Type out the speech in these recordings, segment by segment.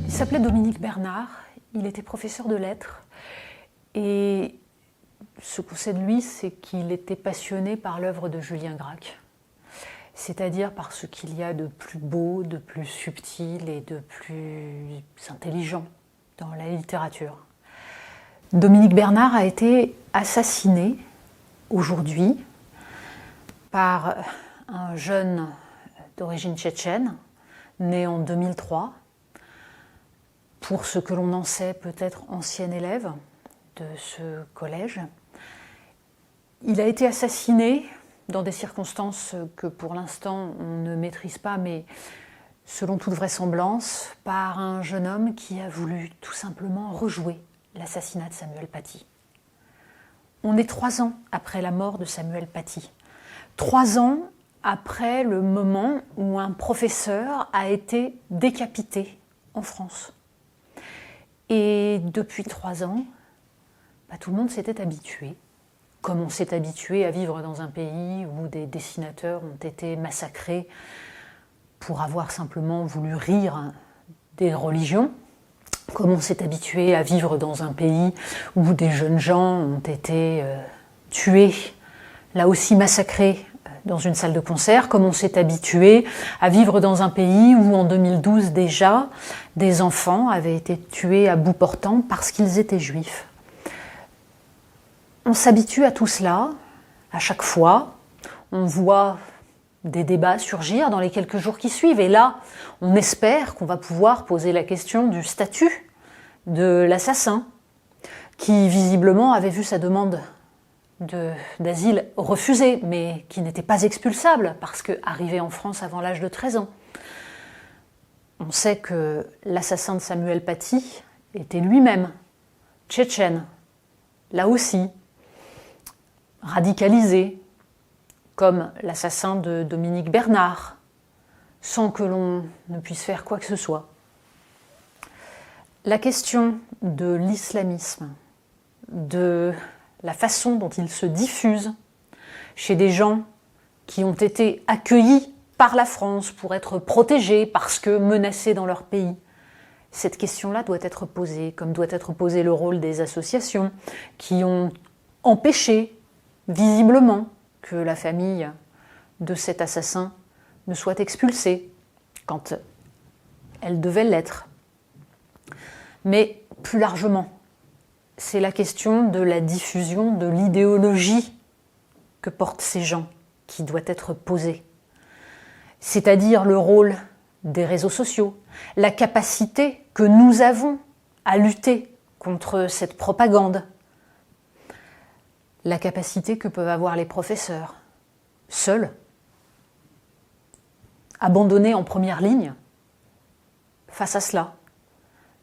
Il s'appelait Dominique Bernard, il était professeur de lettres et ce qu'on sait de lui, c'est qu'il était passionné par l'œuvre de Julien Gracq, c'est-à-dire par ce qu'il y a de plus beau, de plus subtil et de plus intelligent dans la littérature. Dominique Bernard a été assassiné aujourd'hui par un jeune d'origine tchétchène, né en 2003, pour ce que l'on en sait, peut-être ancien élève de ce collège. Il a été assassiné dans des circonstances que pour l'instant on ne maîtrise pas, mais selon toute vraisemblance, par un jeune homme qui a voulu tout simplement rejouer l'assassinat de Samuel Paty. On est 3 ans après la mort de Samuel Paty. 3 ans après le moment où un professeur a été décapité en France. Et depuis 3 ans, tout le monde s'était habitué, comme on s'est habitué à vivre dans un pays où des dessinateurs ont été massacrés pour avoir simplement voulu rire des religions, comme on s'est habitué à vivre dans un pays où des jeunes gens ont été tués, là aussi massacrés dans une salle de concert, comme on s'est habitué à vivre dans un pays où en 2012 déjà, des enfants avaient été tués à bout portant parce qu'ils étaient juifs. On s'habitue à tout cela, à chaque fois, on voit des débats surgir dans les quelques jours qui suivent, et là, on espère qu'on va pouvoir poser la question du statut de l'assassin, qui visiblement avait vu sa demande d'asile refusée, mais qui n'était pas expulsable, parce qu'arrivé en France avant l'âge de 13 ans. On sait que l'assassin de Samuel Paty était lui-même tchétchène, là aussi, radicalisé, comme l'assassin de Dominique Bernard, sans que l'on ne puisse faire quoi que ce soit. La question de l'islamisme, de la façon dont il se diffuse chez des gens qui ont été accueillis par la France pour être protégés parce que menacés dans leur pays. Cette question-là doit être posée, comme doit être posé le rôle des associations qui ont empêché, visiblement, que la famille de cet assassin ne soit expulsée quand elle devait l'être. Mais plus largement, c'est la question de la diffusion de l'idéologie que portent ces gens qui doit être posée. C'est-à-dire le rôle des réseaux sociaux, la capacité que nous avons à lutter contre cette propagande, la capacité que peuvent avoir les professeurs, seuls, abandonnés en première ligne, face à cela.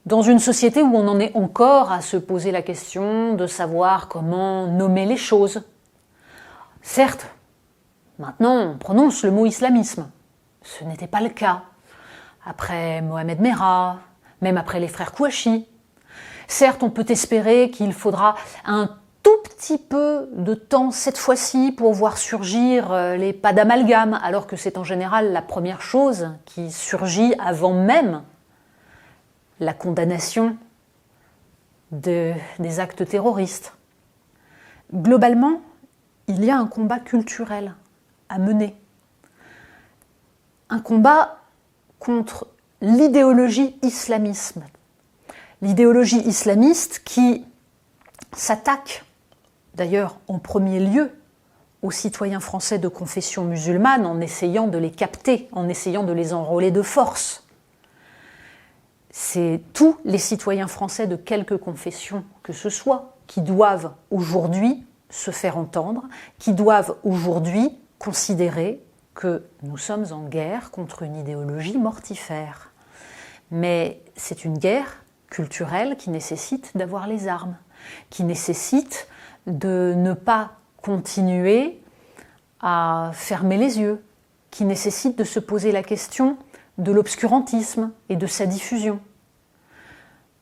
Dans une société où on en est encore à se poser la question de savoir comment nommer les choses. Certes, maintenant on prononce le mot islamisme. Ce n'était pas le cas après Mohamed Merah, même après les frères Kouachi. Certes, on peut espérer qu'il faudra un tout petit peu de temps cette fois-ci pour voir surgir les pas d'amalgame, alors que c'est en général la première chose qui surgit avant même la condamnation des actes terroristes. Globalement, il y a un combat culturel à mener. Un combat contre l'idéologie islamiste. L'idéologie islamiste qui s'attaque, d'ailleurs en premier lieu, aux citoyens français de confession musulmane en essayant de les capter, en essayant de les enrôler de force. C'est tous les citoyens français de quelque confession que ce soit qui doivent aujourd'hui se faire entendre, qui doivent aujourd'hui considérer que nous sommes en guerre contre une idéologie mortifère. Mais c'est une guerre culturelle qui nécessite d'avoir les armes, qui nécessite de ne pas continuer à fermer les yeux, qui nécessite de se poser la question de l'obscurantisme et de sa diffusion.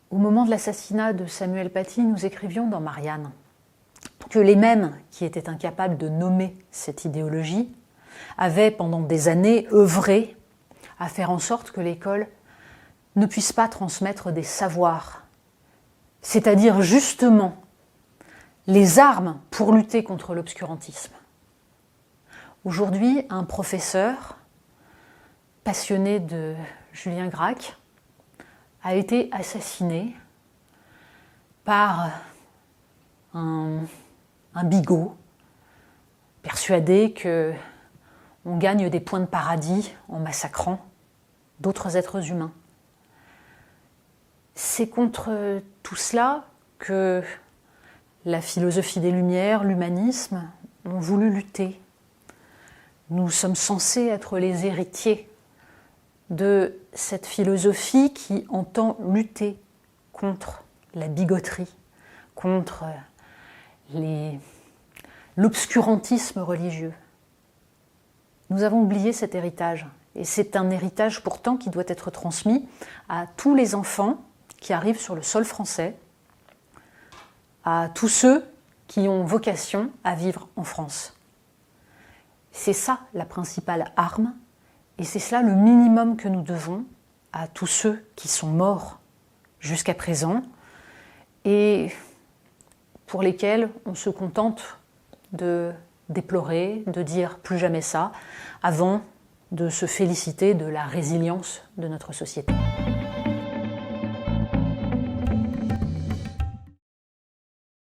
Au moment de l'assassinat de Samuel Paty, nous écrivions dans Marianne que les mêmes qui étaient incapables de nommer cette idéologie avaient pendant des années œuvré à faire en sorte que l'école ne puisse pas transmettre des savoirs, c'est-à-dire justement les armes pour lutter contre l'obscurantisme. Aujourd'hui, un professeur passionné de Julien Gracq a été assassiné par un bigot persuadé qu'on gagne des points de paradis en massacrant d'autres êtres humains. C'est contre tout cela que la philosophie des Lumières, l'humanisme, ont voulu lutter. Nous sommes censés être les héritiers de cette philosophie qui entend lutter contre la bigoterie, contre l'obscurantisme religieux. Nous avons oublié cet héritage, et c'est un héritage pourtant qui doit être transmis à tous les enfants qui arrivent sur le sol français, à tous ceux qui ont vocation à vivre en France. C'est ça la principale arme, et c'est cela le minimum que nous devons à tous ceux qui sont morts jusqu'à présent, et pour lesquels on se contente de déplorer, de dire plus jamais ça, avant de se féliciter de la résilience de notre société.